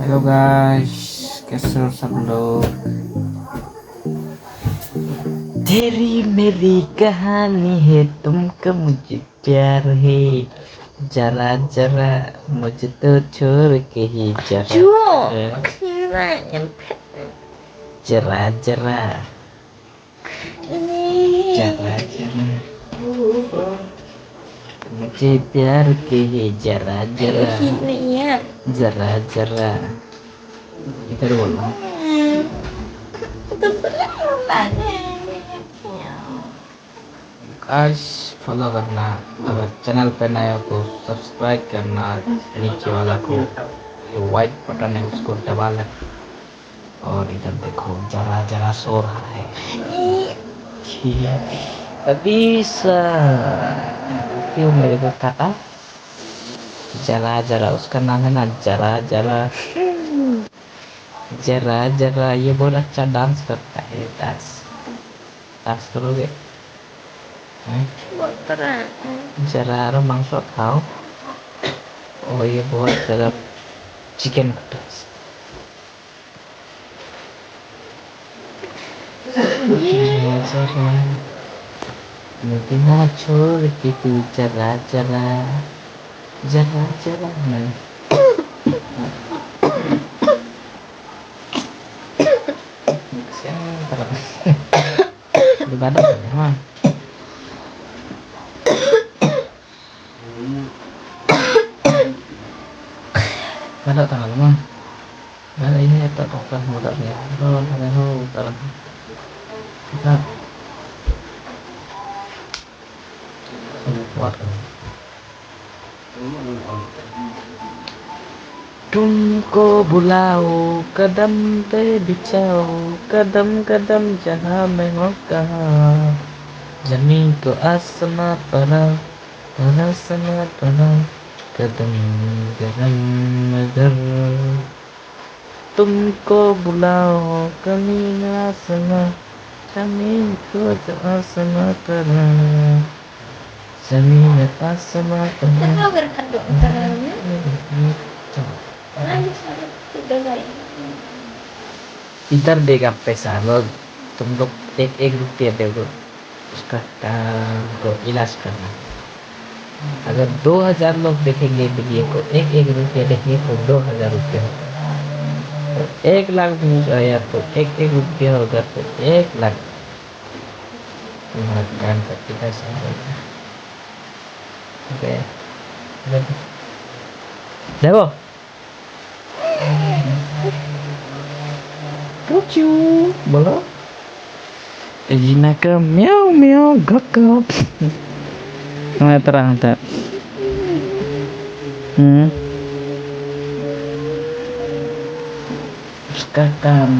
Hello guys, कैसे हो सब लोग। तेरी मेरी कहानी है, तुमको मुझे प्यार है, जरा जरा मुझे तो छोड़ के ही जरा जरा जरा जरा जरा मुझे प्यार के है, जरा जरा जरा जरा इधर बोलो। आज फॉलो करना, अगर चैनल पे नए हो तो सब्सक्राइब करना, नीचे वाला को जो वाइट बटन है उसको दबा लेना। और इधर देखो, जरा जरा सो रहा है अभी क्यों मेरे को काटा। जरा जरा उसका नाम है ना, जरा जरा जरा जरा। ये बहुत अच्छा डांस करता है। डांस डांस करोगे? जरा रो मांस खाओ। और ये बहुत ज़्यादा चिकन मुझे छोड़ के तू जरा जरा जरा जरा नहीं। Di badan mah badan tangan mah badan ini tak tokan modalnya kalau tangan ho tangan kita kuat. तुमको बुलाओ कदम पे बिछाओ, कदम कदम जहाँ मैं हो कहाँ, जमीन को आसमां पड़ा आसमां पड़ा, कदम कदम मगर तुमको बुलाओ कमीन आसमां, जमीन को जो आसमां पड़ा, जमीन आसमां पड़ा। इधर देगा पैसा लोग, तुम लोग एक एक रुपया दे दो, उसका को इलाज करना। अगर 2000 लोग देखेंगे वीडियो को, एक एक रुपया देखेंगे तो 2000 रुपया होगा। 1 लाख व्यूज आया तो एक एक रुपया होगा, तो 1 लाख तुम्हारा काम का पैसा होगा। देखो lucu bola Jinaka meow meow gagap. Terang tak sekarang